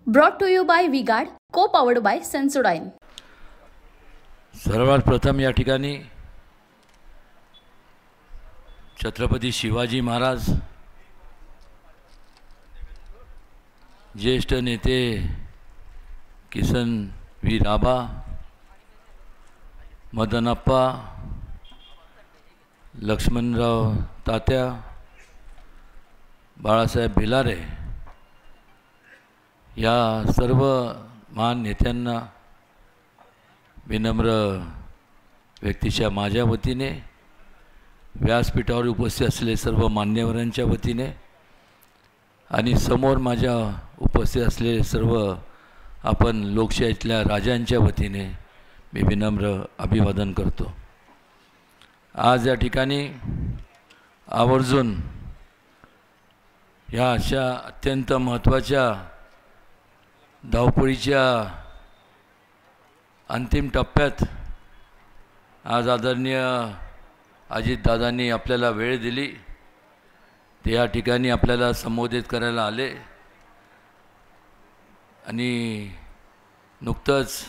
Brought to you by V-Guard, co-powered by Sensodyne. सर्वात प्रथम या ठिकाणी छत्रपती शिवाजी महाराज, ज्येष्ठ नेते किसन वीर आबा, मदनप्पा, लक्ष्मणराव तात्या, बाळासाहेब भिलारे या सर्व महान नेत्यांना विनम्र व्यक्तीच्या माझ्या वतीने, व्यासपीठावर उपस्थित असलेले सर्व मान्यवरांच्या वतीने आणि समोर माझ्या उपस्थित असलेले सर्व आपण लोकशाहीतल्या राजांच्या वतीने मी विनम्र अभिवादन करतो। आज या ठिकाणी आवर्जून या अशा अत्यंत महत्त्वाच्या धावपळीच्या अंतिम टप्प्यात आज आदरणीय अजितदादांनी आपल्याला वेळ दिली, ते या ठिकाणी आपल्याला संबोधित करायला आले आणि नुकतंच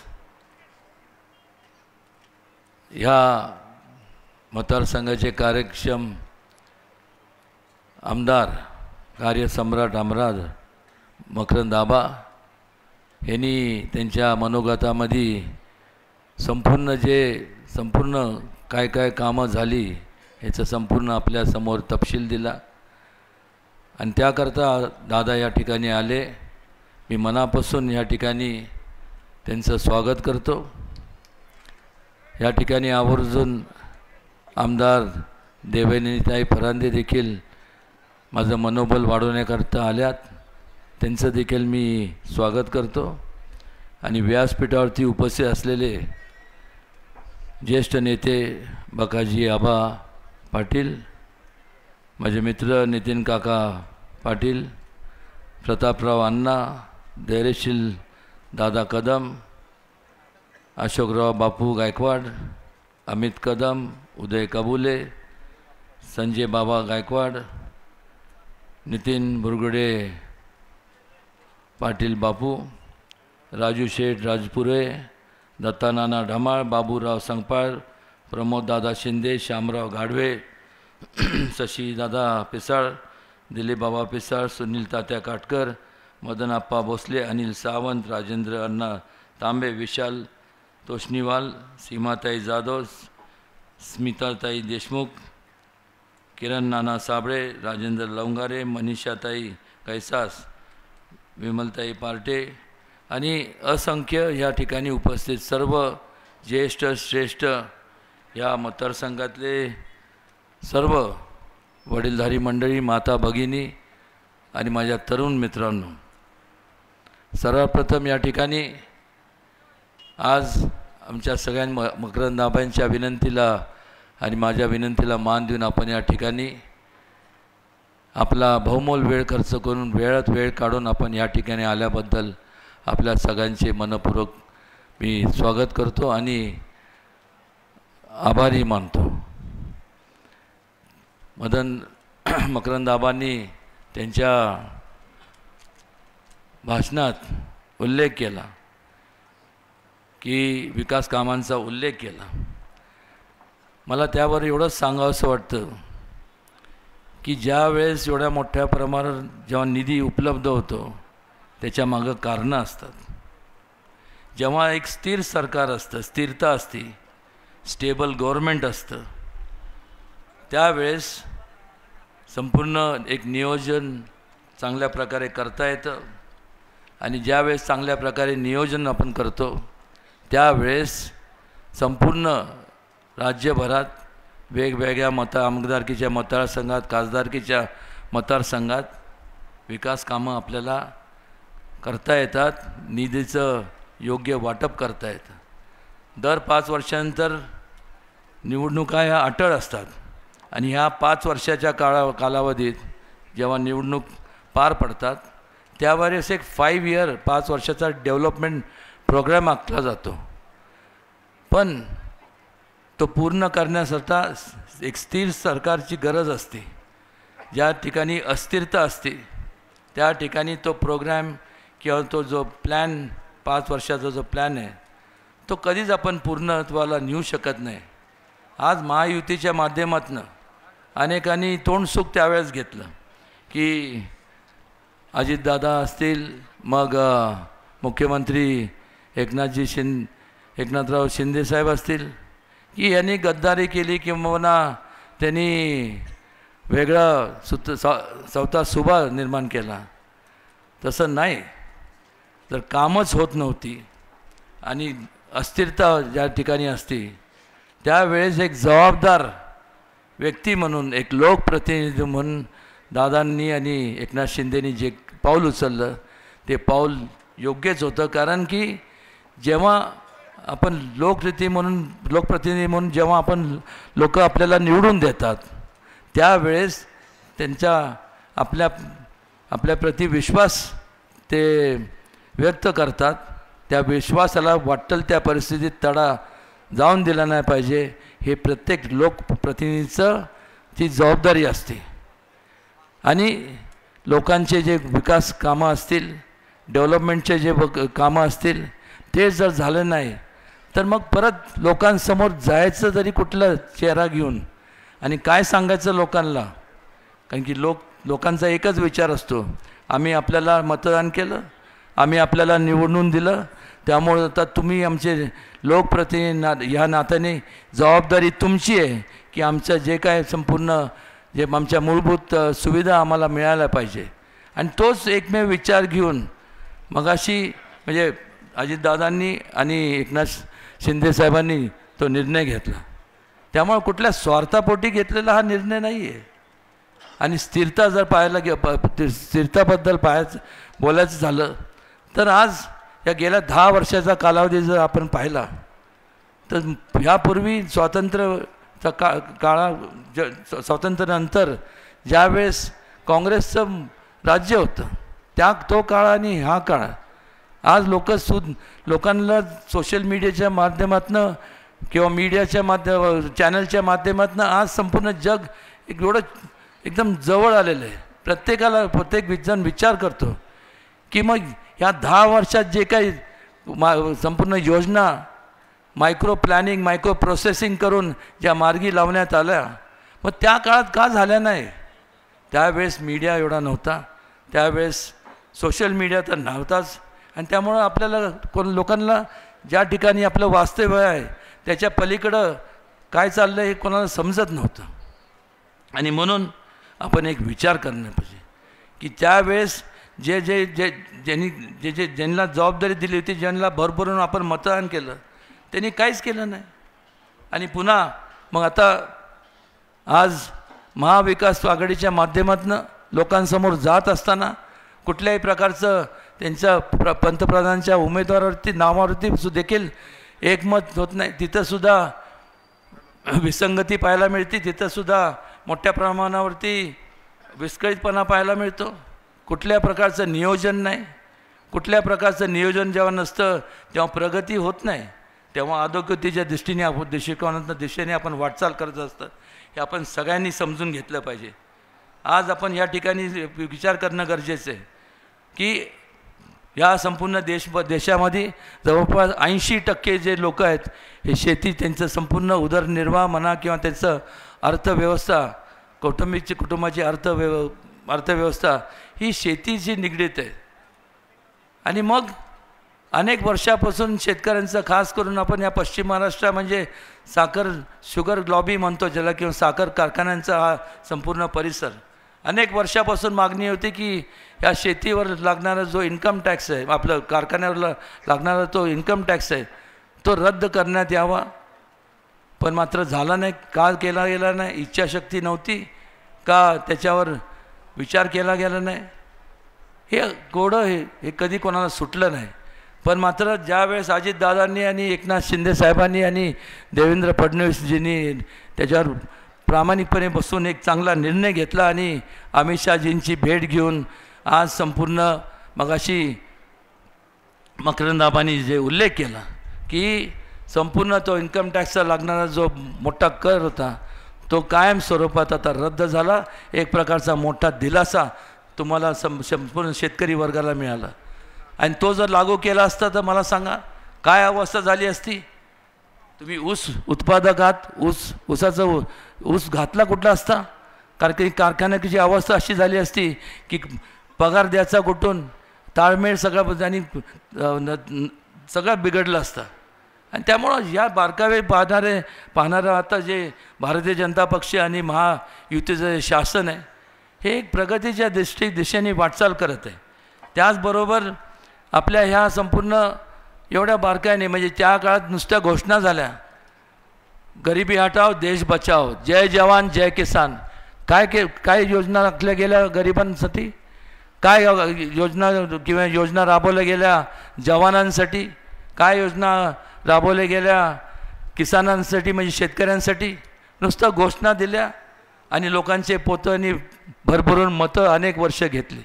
ह्या मतदारसंघाचे कार्यक्षम आमदार, कार्यसम्राट आमदार मकरंद आबा यांनी त्यांच्या मनोगतामध्ये संपूर्ण काय कामं झाली याचं संपूर्ण आपल्या समोर तपशील दिला आणि त्याकरता दादा या ठिकाणी आले। मी मनापासून या ठिकाणी त्यांचं स्वागत करतो। या ठिकाणी आवर्जून आमदार देवयानीताई फरांदे देखील माझं मनोबल वाढवण्याकरता आल्यात, त्यांचं देखील मी स्वागत करतो आणि व्यासपीठावरती उपस्थित असलेले ज्येष्ठ नेते बकाजी आबा पाटील, माझे मित्र नितीन काका पाटील, प्रतापराव अण्णा, धैर्यशील दादा कदम, अशोकराव बापू गायकवाड, अमित कदम, उदय कबुले, संजय बाबा गायकवाड, नितीन बुरगुडे पाटील बापू, राजू शेठ राजपुरे, दत्तानाना ढमाळ, बाबूराव संगपाळ, प्रमोददादा शिंदे, श्यामराव घाडवे, शशीदादा पिसाळ, दिलीप बाबा पिसाळ, सुनील तात्या काटकर, मदनप्पा भोसले, अनिल सावंत, राजेंद्र अण्णा तांबे, विशाल तोष्णीवाल, सीमाताई जाधव, स्मिताताई देशमुख, किरण नाना साबळे, राजेंद्र लवंगारे, मनीषाताई कैसास, विमलताई पार्टे आणि असंख्य या ठिकाणी उपस्थित सर्व ज्येष्ठ श्रेष्ठ या मतदारसंघातले सर्व वडीलधारी मंडळी, माता भगिनी आणि माझ्या तरुण मित्रांनो, सर्वप्रथम या ठिकाणी आज आमच्या सगळ्या मकरंद आबांच्या विनंतीला आणि माझ्या विनंतीला मान देऊन आपण या ठिकाणी आपला बहुमोल वेळ खर्च करून वेळात वेळ काढून आपण या ठिकाणी आल्याबद्दल आपल्या सगळ्यांचे मनपूर्वक मी स्वागत करतो आणि आभारी मानतो। मकरंद आबांनी त्यांच्या भाषणात उल्लेख केला की विकास कामांचा उल्लेख केला। मला त्यावर एवढंच सांगावंसं वाटतं की ज्या वेळेस एवढ्या मोठ्या प्रमाणात जेव्हा निधी उपलब्ध होतो त्याच्या मागं कारणं असतात। जेव्हा एक स्थिर सरकार असतं, स्थिरता असते, स्टेबल गव्हर्नमेंट असतं, त्यावेळेस संपूर्ण एक नियोजन चांगल्या प्रकारे करता येतं आणि ज्यावेळेस चांगल्या प्रकारे नियोजन आपण करतो त्यावेळेस संपूर्ण राज्यभरात वेगवेगळ्या आमदारकीच्या मतदारसंघात, खासदारकीच्या मतदारसंघात विकास कामं आपल्याला करता येतात, निधीचं योग्य वाटप करता येतं। दर 5 वर्षांनंतर निवडणुका ह्या अटळ असतात आणि ह्या 5 वर्षाच्या कालावधीत जेव्हा निवडणूक पार पडतात त्यावेळेस एक 5 वर्षाचा डेव्हलपमेंट प्रोग्राम आखला जातो, पण तो पूर्ण करण्यासाठी एक स्थिर सरकारची गरज असते। ज्या ठिकाणी अस्थिरता असते त्या ठिकाणी तो प्रोग्राम किंवा तो जो प्लॅन 5 वर्षाचा जो प्लॅन आहे तो कधीच आपण पूर्णत्वाला नेऊ शकत नाही. आज महायुतीच्या माध्यमातून अनेकांनी तोंडसुख त्यावेळेस घेतलं की अजितदादा असतील, मग मुख्यमंत्री एकनाथराव शिंदेसाहेब असतील की यांनी गद्दारी केली किंवा त्यांनी वेगळा चौथा सुभा निर्माण केला. तसं नाही. जर कामच होत नव्हती आणि अस्थिरता ज्या ठिकाणी असती त्यावेळेस एक जबाबदार व्यक्ती म्हणून, एक लोकप्रतिनिधी म्हणून दादांनी आणि एकनाथ शिंदेनी जे पाऊल उचललं ते पाऊल योग्यच होतं. कारण की जेव्हा आपण लोकप्रतिनिधी म्हणून जेव्हा आपण लोक आपल्याला निवडून देतात त्यावेळेस त्यांच्या आपल्याप्रती विश्वास ते व्यक्त करतात. त्या विश्वासाला वाटेल त्या परिस्थितीत तडा जाऊन दिला नाही पाहिजे. हे प्रत्येक लोकप्रतिनिधीचं ती जबाबदारी असते. आणि लोकांचे जे विकास कामं असतील, डेव्हलपमेंटचे जे कामं असतील ते जर झालं नाही तर मग परत लोकांसमोर जायचं तरी कुठला चेहरा घेऊन आणि काय सांगायचं लोकांना. कारण की लोकांचा एकच विचार असतो, आम्ही आपल्याला मतदान केलं, आम्ही आपल्याला निवडून दिलं, त्यामुळे आता तुम्ही आमचे लोकप्रतिनिधी ह्या नात्याने जबाबदारी तुमची आहे की आमचं जे काय संपूर्ण जे आमच्या मूलभूत सुविधा आम्हाला मिळायला पाहिजे. आणि तोच एकमेव विचार घेऊन मगाशी म्हणजे अजितदादांनी आणि एकनाथ शिंदेसाहेबांनी तो निर्णय घेतला. त्यामुळे कुठल्या स्वार्थापोटी घेतलेला हा निर्णय नाही आहे. आणि स्थिरता जर स्थिरताबद्दल बोलायचं झालं तर आज या गेल्या 10 वर्षाचा कालावधी जर आपण पाहिला तर ह्यापूर्वी स्वातंत्र्यानंतर ज्यावेळेस काँग्रेसचं राज्य होतं तो काळ आणि हा काळ आज लोकांना सोशल मीडियाच्या माध्यमातून किंवा मीडियाच्या चॅनलच्या माध्यमातून आज संपूर्ण जग एकदम जवळ आलेलं आहे. प्रत्येक जण विचार करतो की मग ह्या 10 वर्षात जे काही संपूर्ण योजना मायक्रो प्लॅनिंग मायक्रो प्रोसेसिंग करून ज्या मार्गी लावण्यात आल्या मग त्या काळात का झाल्या नाही. त्यावेळेस मीडिया एवढा नव्हता, त्यावेळेस सोशल मीडिया तर नव्हताच. आणि त्यामुळं आपल्याला लोकांना ज्या ठिकाणी आपलं वास्तव्य आहे त्याच्या पलीकडं काय चाललं हे कोणाला समजत नव्हतं. आणि म्हणून आपण एक विचार करणं पाहिजे की त्यावेळेस ज्यांना जबाबदारी दिली होती, ज्यांना भरभरून आपण मतदान केलं त्यांनी काहीच केलं नाही. आणि पुन्हा मग आता आज महाविकास आघाडीच्या माध्यमातून लोकांसमोर जात असताना कुठल्याही प्रकारचं त्यांच्या पंतप्रधानांच्या उमेदवारावरती नावावरती देखील एकमत होत नाही. तिथंसुद्धा विसंगती पाहायला मिळते, तिथंसुद्धा मोठ्या प्रमाणावरती विस्कळीतपणा पाहायला मिळतो. कुठल्या प्रकारचं नियोजन नाही. कुठल्या प्रकारचं नियोजन जेव्हा नसतं तेव्हा प्रगती होत नाही. तेव्हा अधोगतीच्या दिशेने आपण वाटचाल करत असतं. हे आपण सगळ्यांनी समजून घेतलं पाहिजे. आज आपण या ठिकाणी विचार करणं गरजेचं आहे की या संपूर्ण देशामध्ये जवळपास 80% जे लोक आहेत हे शेती, त्यांचं संपूर्ण उदरनिर्वाह म्हणा किंवा त्यांचं अर्थव्यवस्था, कुटुंबाची अर्थव्यवस्था ही शेतीशी निगडीत आहे. आणि मग अनेक वर्षापासून शेतकऱ्यांचं खास करून आपण या पश्चिम महाराष्ट्र म्हणजे शुगर लॉबी म्हणतो ज्याला, किंवा साखर कारखान्यांचा हा संपूर्ण परिसर, अनेक वर्षापासून मागणी होती की या शेतीवर लागणारा जो इन्कम टॅक्स आहे, आपलं कारखान्यावर लागणारा तो इन्कम टॅक्स आहे तो रद्द करण्यात यावा. पण मात्र झाला नाही. का केला गेला नाही? इच्छाशक्ती नव्हती का त्याच्यावर विचार केला गेला नाही? हे कोडं हे कधी कोणाला सुटलं नाही. पण मात्र ज्यावेळेस अजितदादांनी आणि एकनाथ शिंदे साहेबांनी आणि देवेंद्र फडणवीसजींनी त्याच्यावर प्रामाणिकपणे बसून एक चांगला निर्णय घेतला आणि अमित शहाजींची भेट घेऊन आज संपूर्ण मगाशी मकरंदाबांनी जे उल्लेख केला की संपूर्ण तो इन्कम टॅक्सचा लागणारा जो मोठा कर होता तो कायम स्वरूपात आता रद्द झाला. एक प्रकारचा मोठा दिलासा तुम्हाला संपूर्ण शेतकरी वर्गाला मिळाला. आणि तो जर लागू केला असता तर मला सांगा काय अवस्था झाली असती. तुम्ही ऊस उत्पादक आहात, ऊसाचं ऊस घातला कुठला असता. कारखान्याची अवस्था अशी झाली असती की पगार द्यायचा कुठून, ताळमेळ सगळं आणि सगळं बिघडलं असतं. आणि त्यामुळं या बारकावे पाहणारं आता जे भारतीय जनता पक्ष आणि महायुतीचं शासन आहे हे एक प्रगतीच्या दिशेने वाटचाल करत आहे. त्याचबरोबर आपल्या ह्या संपूर्ण एवढ्या बारकाईने म्हणजे त्या काळात नुसत्या घोषणा झाल्या, गरिबी हटाव देश बचाव, जय जवान जय किसान. काय योजना आखल्या गेल्या गरिबांसाठी, काय योजना किंवा योजना राबवल्या गेल्या जवानांसाठी, काय योजना राबवल्या गेल्या किसानांसाठी म्हणजे शेतकऱ्यांसाठी. नुसतं घोषणा दिल्या आणि लोकांचे पोतं आणि भरभरून मतं अनेक वर्ष घेतली.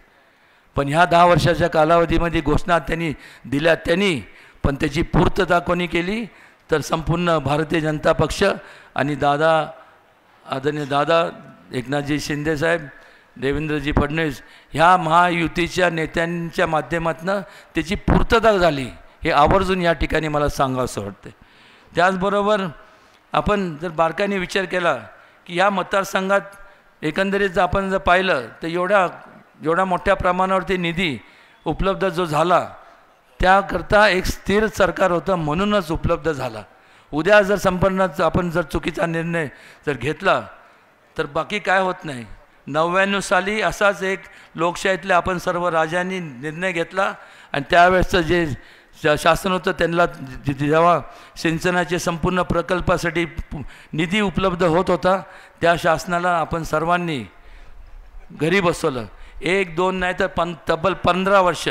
पण ह्या 10 वर्षाच्या कालावधीमध्ये घोषणा त्यांनी दिल्या पण त्याची पूर्तता कोणी केली तर संपूर्ण भारतीय जनता पक्ष आणि आदरणीय दादा एकनाथजी शिंदेसाहेब, देवेंद्रजी फडणवीस ह्या महायुतीच्या नेत्यांच्या माध्यमातून त्याची पूर्तता झाली हे आवर्जून या ठिकाणी मला सांगावंसं वाटतं. त्याचबरोबर आपण जर बारकाईने विचार केला की ह्या मतदारसंघात एकंदरीत आपण जर पाहिलं तर एवढ्या मोठ्या प्रमाणावरती निधी उपलब्ध जो झाला त्याकरता एक स्थिर सरकार होतं म्हणूनच उपलब्ध झाला. उद्या जर आपण जर चुकीचा निर्णय जर घेतला तर बाकी काय होत नाही. 99 साली असाच एक लोकशाहीतल्या आपण सर्व राजांनी निर्णय घेतला आणि त्यावेळेसचं जे शासन होतं त्यांना जेव्हा सिंचनाचे संपूर्ण प्रकल्पासाठी निधी उपलब्ध होत होता त्या शासनाला आपण सर्वांनी घरी बसवलं. 1-2 नाही तर तब्बल 15 वर्ष.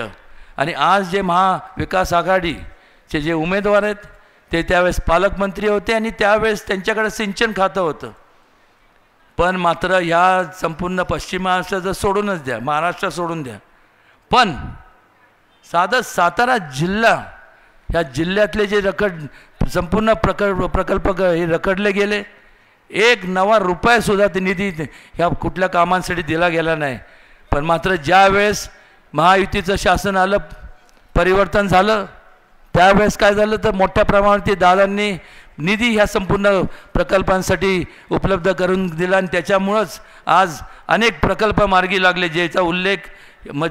आणि आज जे महाविकास आघाडीचे जे उमेदवार आहेत ते त्यावेळेस पालकमंत्री होते आणि त्यावेळेस त्यांच्याकडे सिंचन खातं होतं. पण मात्र ह्या संपूर्ण पश्चिम महाराष्ट्राचं सोडूनच द्या, महाराष्ट्र सोडून द्या, पण साधं सातारा जिल्हा ह्या जिल्ह्यातले जे संपूर्ण प्रकल्प हे रखडले गेले. एक नवा रुपयासुद्धा ते निधी ह्या कुठल्या कामांसाठी दिला गेला नाही. पण मात्र ज्या वेळेस महायुतीचं शासन आलं, परिवर्तन झालं, त्यावेळेस काय झालं तर मोठ्या प्रमाणात दादांनी निधी ह्या संपूर्ण प्रकल्पांसाठी उपलब्ध करून दिला आणि त्याच्यामुळंच आज अनेक प्रकल्प मार्गी लागले ज्याचा उल्लेख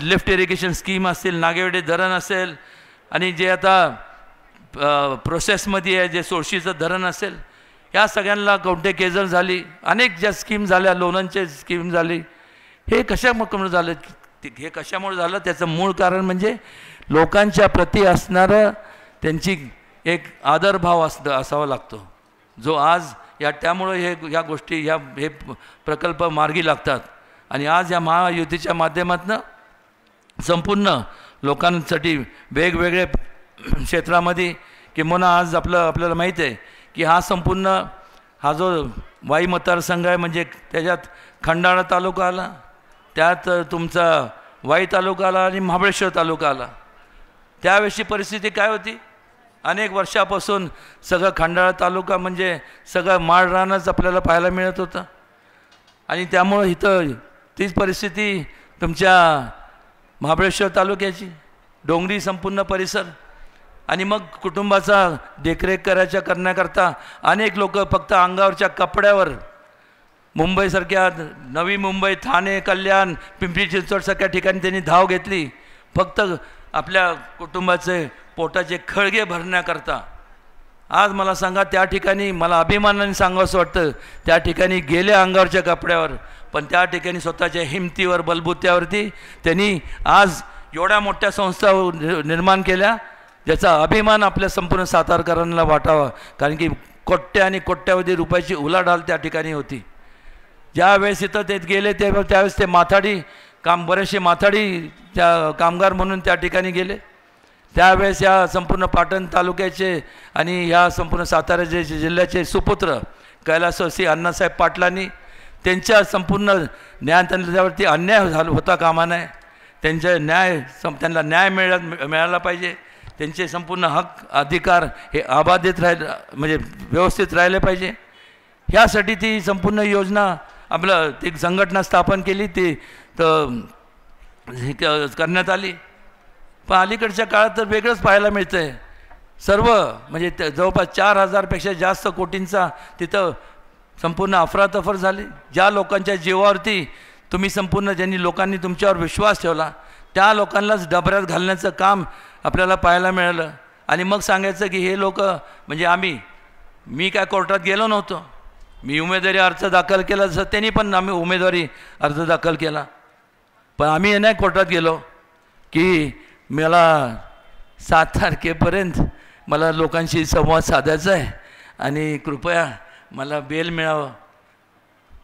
लिफ्ट इरिगेशन स्कीम असेल, नागेवाडी धरण असेल आणि जे आता प्रोसेसमध्ये आहे जे सोळशीचं धरण असेल, या सगळ्यांना कवठे केजर झाली, अनेक ज्या स्कीम झाल्या, लोणांचे स्कीम झाली. हे कशामुळे झालं, हे कशामुळे झालं त्याचं मूळ कारण म्हणजे लोकांच्या प्रती असणारं त्यांची एक आदरभाव असावा लागतो जो आज त्यामुळं ह्या गोष्टी हे प्रकल्प मार्गी लागतात. आणि आज या महायुतीच्या माध्यमातून संपूर्ण लोकांसाठी वेगवेगळे क्षेत्रामध्ये किंवा आज आपल्याला माहीत आहे की हा जो वाई मतदारसंघ आहे म्हणजे त्याच्यात खंडाळा तालुका आला, त्यात तुमचा वाई तालुका आला आणि महाबळेश्वर तालुका आला. त्यावेळेची परिस्थिती काय होती, अनेक वर्षापासून सगळं खंडाळा तालुका म्हणजे सगळं माळरानच आपल्याला पाहायला मिळत होतं. आणि त्यामुळं इथं तीच परिस्थिती तुमच्या महाबळेश्वर तालुक्याची, डोंगरी संपूर्ण परिसर. आणि मग कुटुंबाचा देखरेख करण्याकरता अनेक लोक फक्त अंगावरच्या कपड्यावर मुंबईसारख्या नवी मुंबई, ठाणे, कल्याण, पिंपरी चिंचवडसारख्या ठिकाणी त्यांनी धाव घेतली फक्त आपल्या कुटुंबाचे पोटाचे खळगे भरण्याकरता. आज मला सांगा त्या ठिकाणी मला अभिमानाने सांगावंसं वाटतं त्या ठिकाणी गेले अंगावरच्या कपड्यावर, पण त्या ठिकाणी स्वतःच्या हिमतीवर बलबुत्यावरती त्यांनी आज एवढ्या मोठ्या संस्था निर्माण केल्या ज्याचा अभिमान आपल्या संपूर्ण सातारकरांना वाटावा. कारण की कोट्या आणि कोट्यावधी रुपयाची उलाढाल त्या ठिकाणी होती. ज्यावेळेस इथं ते गेले त्यावेळेस ते बरेचसे माथाडी त्या कामगार म्हणून त्या ठिकाणी गेले. त्यावेळेस या संपूर्ण पाटण तालुक्याचे आणि ह्या संपूर्ण सातारा जिल्ह्याचे सुपुत्र कैलासवासी अण्णासाहेब पाटलांनी त्यांच्या संपूर्ण त्यावरती अन्याय होता कामा नये. त्यांना न्याय मिळाला पाहिजे. त्यांचे संपूर्ण हक अधिकार हे अबाधित म्हणजे व्यवस्थित राहिले पाहिजे. ह्यासाठी ती संपूर्ण योजना ती संघटना स्थापन केली, ती करण्यात आली. पण अलीकडच्या काळात तर वेगळंच पाहायला मिळतं आहे. सर्व म्हणजे जवळपास 4,000पेक्षा जास्त कोटींचा तिथं संपूर्ण अफरातफर झाली. ज्या लोकांच्या जीवावरती तुम्ही संपूर्ण ज्यांनी लोकांनी तुमच्यावर विश्वास ठेवला त्या लोकांनाच डबऱ्यात घालण्याचं काम आपल्याला पाहायला मिळालं. आणि मग सांगायचं की हे लोक म्हणजे मी काय कोर्टात गेलो नव्हतो, मी उमेदवारी अर्ज दाखल केला जसं त्यांनी पण आम्ही उमेदवारी अर्ज दाखल केला, पण आम्ही नाही कोर्टात गेलो की मला 7 तारखेपर्यंत मला लोकांशी संवाद साधायचा आहे आणि कृपया मला बेल मिळावं.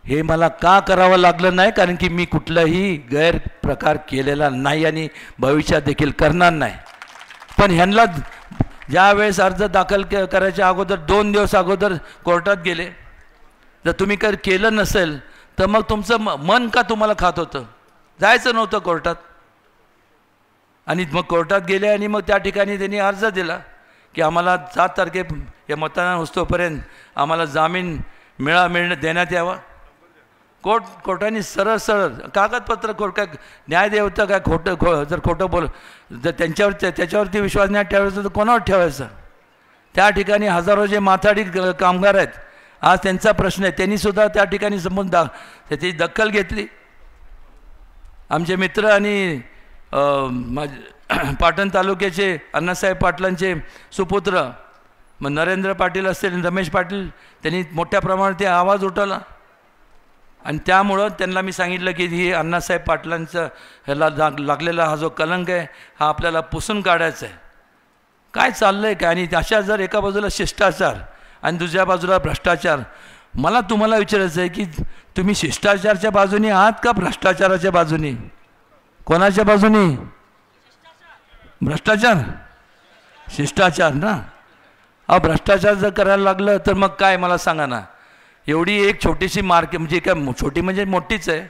हे मला का करावं लागलं नाही, कारण की मी कुठलाही गैरप्रकार केलेला नाही आणि भविष्यात देखील करणार नाही. पण ह्यांना ज्या वेळेस अर्ज दाखल करायच्या अगोदर 2 दिवस अगोदर कोर्टात गेले, जर तुम्ही काही केलं नसेल तर मग तुमचं मन का तुम्हाला खात होतं, जायचं नव्हतं कोर्टात. आणि मग कोर्टात गेले आणि मग त्या ठिकाणी त्यांनी अर्ज दिला की आम्हाला 7 तारखे हे मतदान होतोपर्यंत आम्हाला जामीन देण्यात यावा. कोर्टाने सरळ कागदपत्र काय न्याय देवतं काय जर खोटं जर त्याच्यावरती विश्वास नाही ठेवायचा तर कोणावर ठेवायचा. त्या ठिकाणी हजारो जे माथाडी कामगार आहेत, आज त्यांचा प्रश्न आहे, त्यांनीसुद्धा त्या ठिकाणी त्याची दखल घेतली. आमचे मित्र आणि पाटण तालुक्याचे अण्णासाहेब पाटलांचे सुपुत्र मग नरेंद्र पाटील असतील, रमेश पाटील, त्यांनी मोठ्या प्रमाणात ते आवाज उठवला. आणि त्यामुळं त्यांना मी सांगितलं की ही अण्णासाहेब पाटलांचं ह्याला लागलेला हा जो कलंक आहे हा आपल्याला पुसून काढायचा आहे. काय चाललं आहे काय, आणि अशा जर एका बाजूला शिष्टाचार आणि दुसऱ्या बाजूला भ्रष्टाचार, मला तुम्हाला विचारायचं आहे की तुम्ही शिष्टाचाराच्या बाजूने आहात का भ्रष्टाचाराच्या बाजूने? कोणाच्या बाजूने? भ्रष्टाचार, शिष्टाचार ना. भ्रष्टाचार जर करायला लागलं तर मग काय मला सांगा ना. एवढी एक छोटीशी मार्केट म्हणजे काय छोटी म्हणजे मोठीच आहे,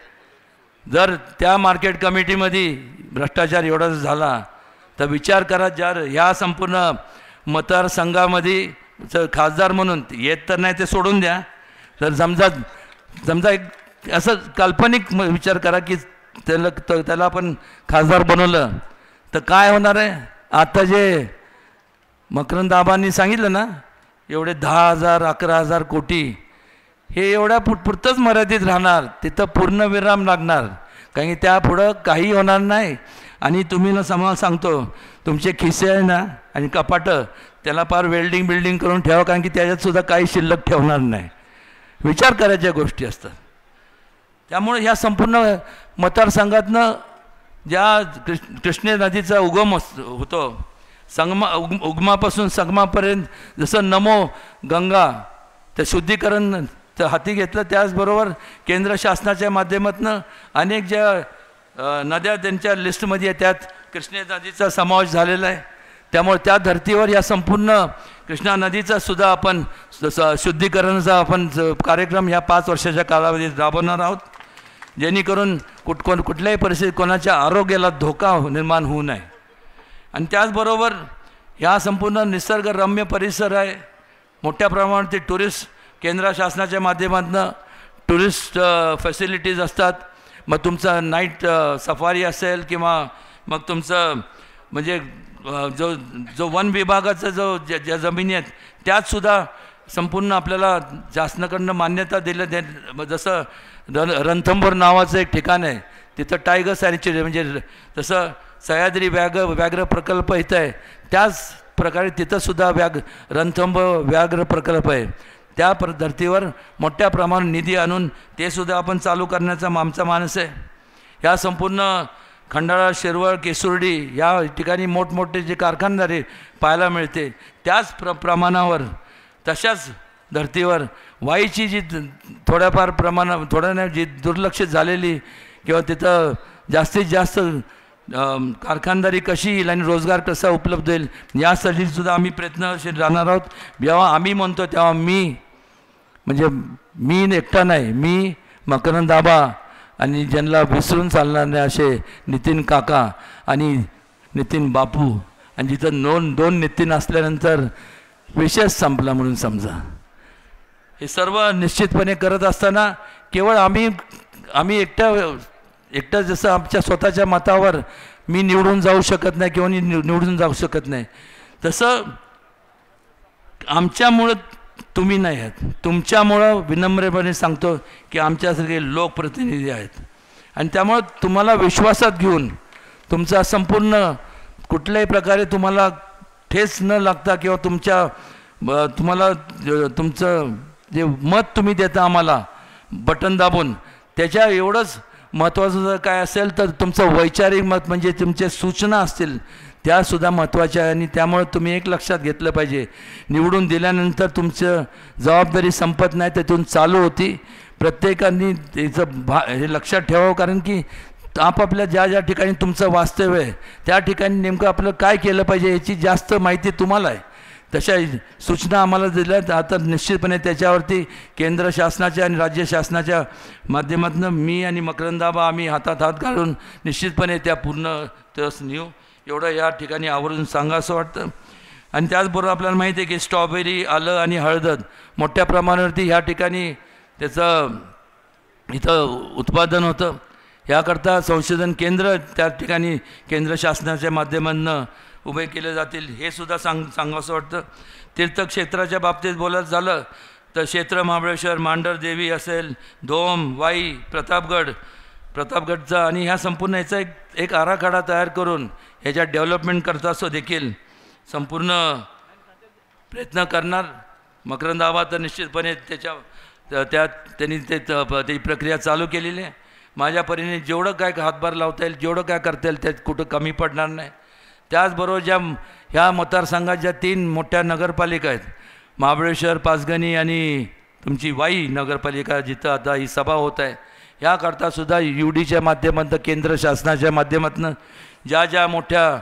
जर त्या मार्केट कमिटीमध्ये भ्रष्टाचार एवढा झाला तर विचार करा, जर ह्या संपूर्ण मतदारसंघामध्ये खासदार म्हणून येत तर नाही ते सोडून द्या, तर समजा एक असं काल्पनिक विचार करा की त्याला आपण खासदार बनवलं तर काय होणार आहे. आता जे मकरंद आबांनी सांगितलं ना, एवढे 10,000 11,000 कोटी हे एवढ्या पुरतंच मर्यादित राहणार, तिथं पूर्णविराम लागणार, कारण की त्यापुढं काही होणार नाही. आणि तुम्ही ना समाज सांगतो तुमचे खिसे आहे ना आणि कपाटं त्याला फार बिल्डिंग करून ठेवा, कारण की त्याच्यातसुद्धा काही शिल्लक ठेवणार नाही. विचार करायच्या गोष्टी असतात. त्यामुळे ह्या संपूर्ण मतदारसंघातनं ज्या कृष्णे नदीचा उगम होतो, उगमापासून संगमापर्यंत जसं नमो गंगा ते शुद्धीकरण हाती घेतलं, त्याचबरोबर केंद्र शासनाच्या माध्यमातून अनेक ज्या नद्या त्यांच्या लिस्टमध्ये आहे त्यात कृष्णा नदीचा समावेश झालेला आहे. त्यामुळे त्या धर्तीवर या संपूर्ण कृष्णा नदीचा सुद्धा आपण शुद्धीकरणाचा आपण कार्यक्रम ह्या 5 वर्षाच्या कालावधीत राबवणार आहोत, जेणेकरून कुठल्याही परिस्थितीत कोणाच्या आरोग्याला धोका निर्माण होऊ नये. आणि त्याचबरोबर ह्या संपूर्ण निसर्गरम्य परिसर आहे, मोठ्या प्रमाणात ते टुरिस्ट केंद्र शासनाच्या माध्यमातून टुरिस्ट फॅसिलिटीज असतात. मग तुमचं नाईट सफारी असेल किंवा मग तुमचं म्हणजे जो वन विभागाचा ज्या जमिनी आहेत त्यातसुद्धा संपूर्ण आपल्याला शासनाकडनं मान्यता जसं रणथंभोर नावाचं एक ठिकाण आहे, तिथं टायगर सँच्युरी म्हणजे जसं सह्याद्री व्याघ्र प्रकल्प इथं आहे, त्याच प्रकारे तिथंसुद्धा रणथंभोर व्याघ्र प्रकल्प आहे. त्या धर्तीवर मोठ्या प्रमाणात निधी आणून ते सुद्धा आपण चालू करण्याचा आमचा मानस आहे. ह्या संपूर्ण खंडाळा, शिरवळ, केसुर्डी या ठिकाणी मोठमोठे जे कारखानदारी पाहायला मिळते, त्याच प्रमाणावर तशाच धर्तीवर वाईची जी थोड्याफार प्रमाणात थोड्या जी दुर्लक्षित झालेली किंवा तिथं जास्तीत जास्त कारखानदारी कशी येईल आणि रोजगार कसा उपलब्ध होईल यासाठी सुद्धा आम्ही प्रयत्नशील राहणार आहोत. जेव्हा आम्ही म्हणतो तेव्हा मी एकटा नाही, मी मकरंद आबा आणि ज्यांना विसरून चालणार नाही असे नितीन काका आणि नितीन बापू, आणि जिथं दोन नितीन असल्यानंतर विषयच संपला म्हणून समजा. हे सर्व निश्चितपणे करत असताना केवळ आम्ही एकटं जसं आमच्या स्वतःच्या मतावर मी निवडून जाऊ शकत नाही किंवा निवडून जाऊ शकत नाही, तसं आमच्यामुळं तुम्ही नाही आहात. तुमच्यामुळं विनम्रपणे सांगतो की आमच्यासारखे लोकप्रतिनिधी आहेत आणि त्यामुळं तुम्हाला विश्वासात घेऊन तुमचा संपूर्ण कुठल्याही प्रकारे तुम्हाला ठेस न लागता किंवा तुम्हाला तुमचं जे मत तुम्ही देता आम्हाला बटन दाबून, त्याच्या एवढंच महत्त्वाचं जर काय असेल तर तुमचं वैचारिक मत म्हणजे तुमच्या सूचना असतील त्यासुद्धा महत्त्वाच्या आहे. आणि त्यामुळे तुम्ही एक लक्षात घेतलं पाहिजे, निवडून दिल्यानंतर तुमचं जबाबदारी संपत नाही, त्यातून चालू होती. प्रत्येकाने त्याचं हे लक्षात ठेवावं, कारण की आपापल्या ज्या ज्या ठिकाणी तुमचं वास्तव्य आहे त्या ठिकाणी नेमकं आपलं काय केलं पाहिजे याची जास्त माहिती तुम्हाला आहे. तशा सूचना आम्हाला दिल्यात. आता निश्चितपणे त्याच्यावरती केंद्र शासनाच्या आणि राज्य शासनाच्या माध्यमातून मी आणि मकरंदाबा आम्ही हातात हात घालून निश्चितपणे त्या पूर्ण तस नेऊ, एवढं या ठिकाणी आवर्जून सांगा असं वाटतं. आणि त्याचबरोबर आपल्याला माहिती आहे की स्ट्रॉबेरी, आलं आणि हळद मोठ्या प्रमाणावरती ह्या ठिकाणी त्याचं इथं उत्पादन होतं. याकरता संशोधन केंद्र त्या ठिकाणी केंद्र शासनाच्या माध्यमातून उभे केले जातील, हे सुद्धा सांगावं असं वाटतं. तीर्थक्षेत्राच्या बाबतीत बोलायचं झालं तर क्षेत्र महाबळेश्वर, मांढरदेवी असेल, धोम, वाई, प्रतापगडचा आणि ह्या संपूर्ण याचा एक आराखडा तयार करून ह्याच्या डेव्हलपमेंट करता असं देखील संपूर्ण प्रयत्न करणार. मकरंदाबा तर निश्चितपणे त्यांनी ती प्रक्रिया चालू केलेली आहे. माझ्या परीने जेवढं काय हातभार लावता येईल, जेवढं काय करता येईल त्यात कुठं कमी पडणार नाही. त्याचबरोबर ह्या मतदारसंघात ज्या 3 मोठ्या नगरपालिका आहेत, महाबळेश्वर, पाचगणी आणि तुमची वाई नगरपालिका, जिथं आता ही सभा होत आहे, ह्याकरतासुद्धा UDच्या माध्यमातून केंद्र शासनाच्या माध्यमातून ज्या मोठ्या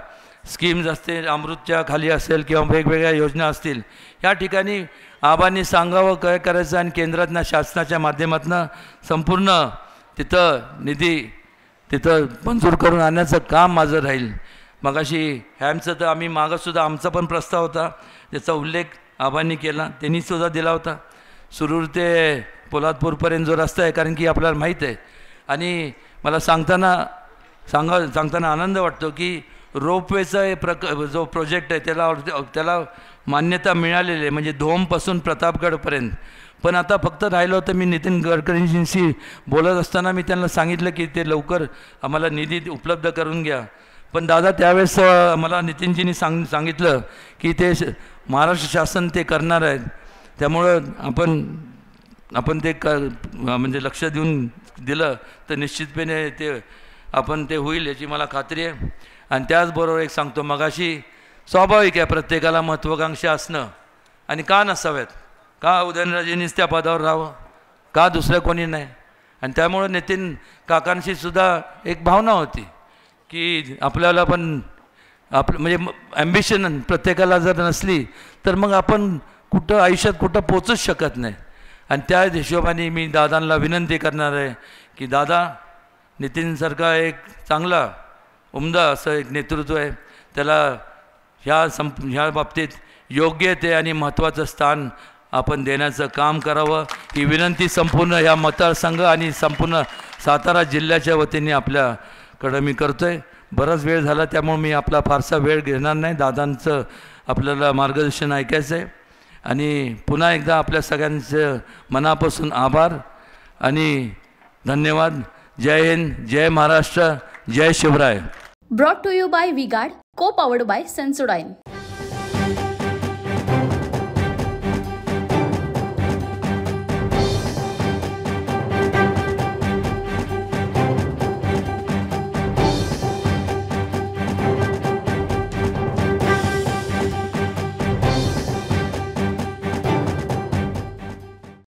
स्कीम्स असतील, अमृतच्या खाली असेल किंवा वेगवेगळ्या योजना असतील, ह्या ठिकाणी आबांनी सांगावं काय करायचं आणि केंद्रातनं शासनाच्या माध्यमातून संपूर्ण तिथं निधी तिथं मंजूर करून आणण्याचं काम माझं राहील. मगाशी हॅमचं तर आम्ही मागंसुद्धा आमचा पण प्रस्ताव होता, त्याचा उल्लेख आबांनी केला, त्यांनीसुद्धा दिला होता. सुरूर ते पोलादपूरपर्यंत जो रस्ता आहे, कारण की आपल्याला माहीत आहे. आणि मला सांगताना आनंद वाटतो की रोपवेचा जो प्रोजेक्ट आहे त्याला मान्यता मिळालेली आहे, म्हणजे धोमपासून प्रतापगडपर्यंत. पण आता फक्त राहिलं होतं, मी नितीन गडकरींशी बोलत असताना मी त्यांना सांगितलं की ते लवकर आम्हाला निधी उपलब्ध करून घ्या. पण दादा त्यावेळेस मला नितीनजींनी सांगितलं की ते महाराष्ट्र शासन ते करणार आहेत, त्यामुळं आपण ते म्हणजे लक्ष देऊन दिलं तर निश्चितपणे ते होईल याची मला खात्री आहे. आणि त्याचबरोबर एक सांगतो, मगाशी स्वाभाविक आहे प्रत्येकाला महत्त्वाकांक्षा असणं, आणि का नसाव्यात, का उदयनराजेंनीच त्या पदावर राहावं, का दुसरं कोणी नाही. आणि त्यामुळं नितीन काकांशी सुद्धा एक भावना होती की आपल्याला पण म्हणजे ॲम्बिशन प्रत्येकाला जर नसली तर मग आपण कुठं आयुष्यात कुठं पोचूच शकत नाही. आणि त्या हिशोबाने मी दादांना विनंती करणार आहे की दादा, नितीनसारखा एक चांगला उमदा असं एक नेतृत्व आहे, त्याला ह्या बाबतीत योग्य ते आणि महत्त्वाचं स्थान आपण देण्याचं काम करावं, ही विनंती संपूर्ण ह्या मतदारसंघ आणि संपूर्ण सातारा जिल्ह्याच्या वतीने आपल्याकडं मी करतो आहे. बराच वेळ झाला त्यामुळे मी आपला फारसा वेळ घेणार नाही. दादांचं आपल्याला मार्गदर्शन ऐकायचं आहे. आणि पुन्हा एकदा आपल्या सगळ्यांचं मनापासून आभार आणि धन्यवाद. जय हिंद, जय महाराष्ट्र, जय Shivray. Brought to you by V-Guard, co-powered by Sensodyne.